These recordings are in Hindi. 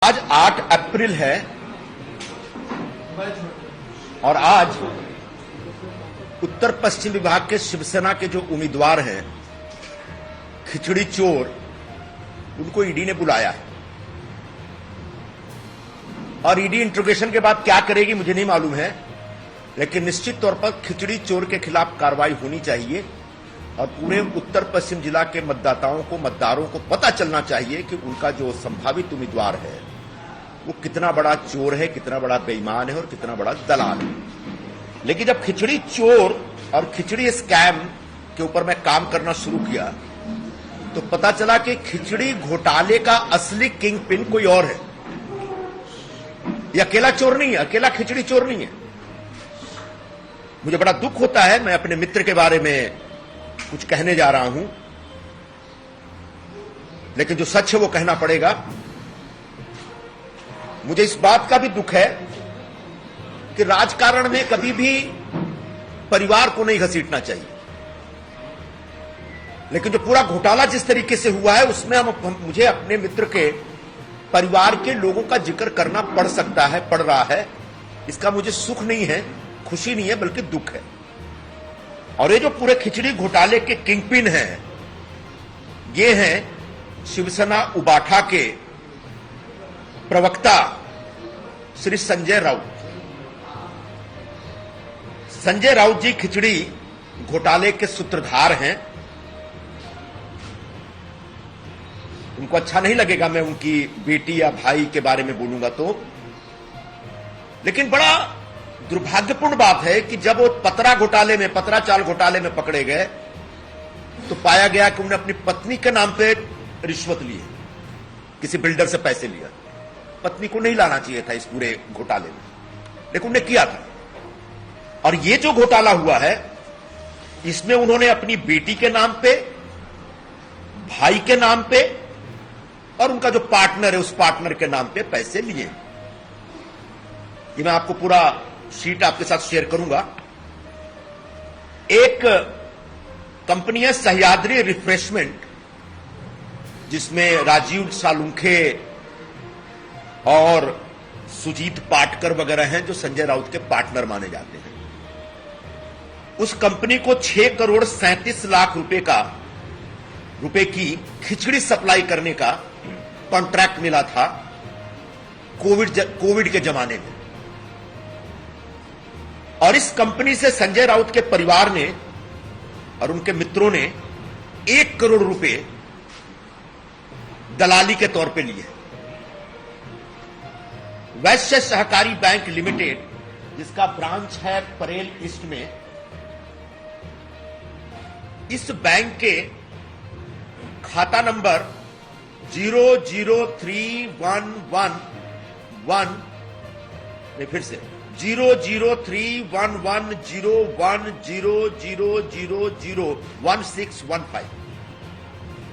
आज 8 अप्रैल है और आज उत्तर पश्चिम विभाग के शिवसेना के जो उम्मीदवार हैं खिचड़ी चोर, उनको ईडी ने बुलाया है और ईडी इंट्रोगेशन के बाद क्या करेगी मुझे नहीं मालूम है, लेकिन निश्चित तौर पर खिचड़ी चोर के खिलाफ कार्रवाई होनी चाहिए और पूरे उत्तर पश्चिम जिला के मतदारों को पता चलना चाहिए कि उनका जो संभावित उम्मीदवार है वो कितना बड़ा चोर है, कितना बड़ा बेईमान है और कितना बड़ा दलाल है। लेकिन जब खिचड़ी चोर और खिचड़ी स्कैम के ऊपर मैं काम करना शुरू किया तो पता चला कि खिचड़ी घोटाले का असली किंग पिन कोई और है। ये अकेला चोर नहीं है, अकेला खिचड़ी चोर नहीं है। मुझे बड़ा दुख होता है, मैं अपने मित्र के बारे में कुछ कहने जा रहा हूं, लेकिन जो सच है वो कहना पड़ेगा। मुझे इस बात का भी दुख है कि राजकारण में कभी भी परिवार को नहीं घसीटना चाहिए, लेकिन जो पूरा घोटाला जिस तरीके से हुआ है उसमें मुझे अपने मित्र के परिवार के लोगों का जिक्र करना पड़ सकता है, पड़ रहा है। इसका मुझे सुख नहीं है, खुशी नहीं है, बल्कि दुख है। और ये जो पूरे खिचड़ी घोटाले के किंगपिन हैं, ये हैं शिवसेना उबाठा के प्रवक्ता श्री संजय राउत। संजय राउत जी खिचड़ी घोटाले के सूत्रधार हैं। उनको अच्छा नहीं लगेगा मैं उनकी बेटी या भाई के बारे में बोलूंगा तो, लेकिन बड़ा दुर्भाग्यपूर्ण बात है कि जब वो पतरा चाल घोटाले में पकड़े गए तो पाया गया कि उन्होंने अपनी पत्नी के नाम पे रिश्वत ली है, किसी बिल्डर से पैसे लिया। पत्नी को नहीं लाना चाहिए था इस पूरे घोटाले में, लेकिन उन्होंने किया था। और ये जो घोटाला हुआ है इसमें उन्होंने अपनी बेटी के नाम पे, भाई के नाम पे और उनका जो पार्टनर है उस पार्टनर के नाम पे पैसे लिए। ये मैं आपको पूरा शीट आपके साथ शेयर करूंगा। एक कंपनी है सह्याद्री रिफ्रेशमेंट, जिसमें राजीव सालुंखे और सुजीत पाटकर वगैरह हैं जो संजय राउत के पार्टनर माने जाते हैं। उस कंपनी को 6 करोड़ 37 लाख रुपए की खिचड़ी सप्लाई करने का कॉन्ट्रैक्ट मिला था कोविड के जमाने में। और इस कंपनी से संजय राउत के परिवार ने और उनके मित्रों ने 1 करोड़ रुपए दलाली के तौर पे लिए। वैश्य सहकारी बैंक लिमिटेड, जिसका ब्रांच है परेल ईस्ट में, इस बैंक के खाता नंबर 0031101101000001615,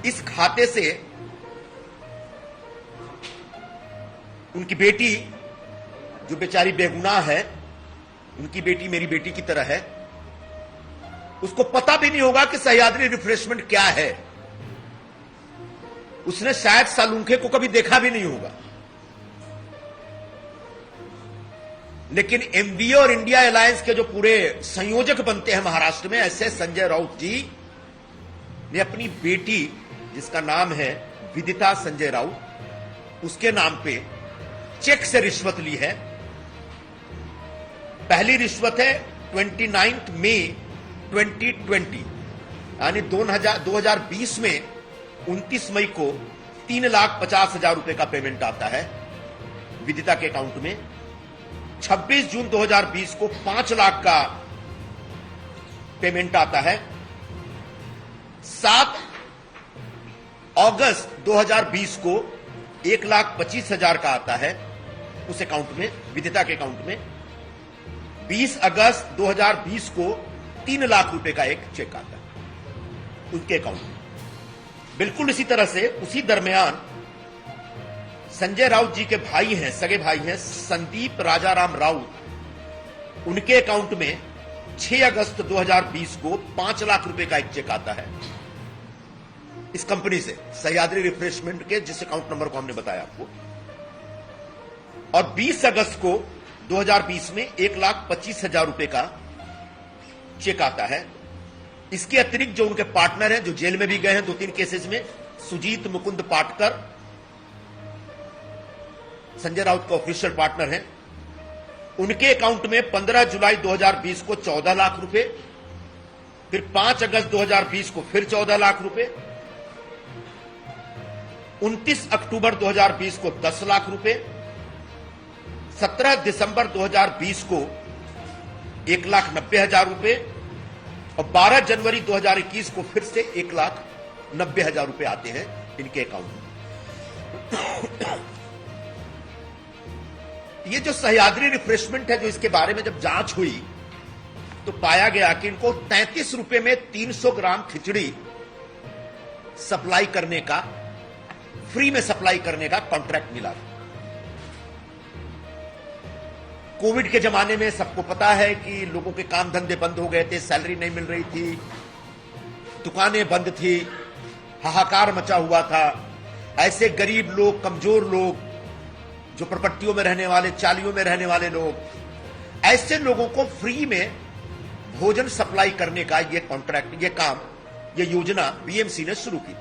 इस खाते से उनकी बेटी, जो बेचारी बेगुनाह है, उनकी बेटी मेरी बेटी की तरह है, उसको पता भी नहीं होगा कि सह्याद्री रिफ्रेशमेंट क्या है। उसने शायद सालुंखे को कभी देखा भी नहीं होगा। लेकिन एमबीए और इंडिया अलायंस के जो पूरे संयोजक बनते हैं महाराष्ट्र में, ऐसे संजय राउत जी ने अपनी बेटी, जिसका नाम है विदिता संजय राउत, उसके नाम पे चेक से रिश्वत ली है। पहली रिश्वत है 29 मई 2020, यानी 2020 में 29 मई को 3,50,000 रुपए का पेमेंट आता है विदिता के अकाउंट में। 26 जून 2020 को 5 लाख का पेमेंट आता है। 7 अगस्त 2020 को 1,25,000 का आता है उस अकाउंट में, विदिता के अकाउंट में। 20 अगस्त 2020 को 3 लाख रुपए का एक चेक आता है उनके अकाउंट में। बिल्कुल इसी तरह से उसी दरमियान संजय राउत जी के भाई हैं, सगे भाई हैं, संदीप राजाराम राउत, उनके अकाउंट में 6 अगस्त 2020 को 5 लाख रुपए का एक चेक आता है इस कंपनी से, सह्याद्री रिफ्रेशमेंट के, जिस अकाउंट नंबर को हमने बताया आपको। और 20 अगस्त को 2020 में 1,25,000 रुपए का चेक आता है। इसके अतिरिक्त जो उनके पार्टनर हैं, जो जेल में भी गए हैं 2-3 केसेस में, सुजीत मुकुंद पाटकर संजय राउत का ऑफिशियल पार्टनर हैं, उनके अकाउंट में 15 जुलाई 2020 को 14 लाख रुपए, फिर 5 अगस्त 2020 को फिर 14 लाख रुपए, 29 अक्टूबर 2020 को 10 लाख रुपए, 17 दिसंबर 2020 को 1,90,000 रुपए और 12 जनवरी 2021 को फिर से 1,90,000 रुपए आते हैं इनके अकाउंट में। ये जो सह्याद्री रिफ्रेशमेंट है, जो इसके बारे में जब जांच हुई तो पाया गया कि इनको 33 रुपए में 300 ग्राम खिचड़ी सप्लाई करने का, फ्री में सप्लाई करने का कॉन्ट्रैक्ट मिला। कोविड के जमाने में सबको पता है कि लोगों के काम धंधे बंद हो गए थे, सैलरी नहीं मिल रही थी, दुकानें बंद थी, हाहाकार मचा हुआ था। ऐसे गरीब लोग, कमजोर लोग, जो प्रपट्टियों में रहने वाले, चालियों में रहने वाले लोग, ऐसे लोगों को फ्री में भोजन सप्लाई करने का ये कॉन्ट्रैक्ट, ये काम, ये योजना बीएमसी ने शुरू की।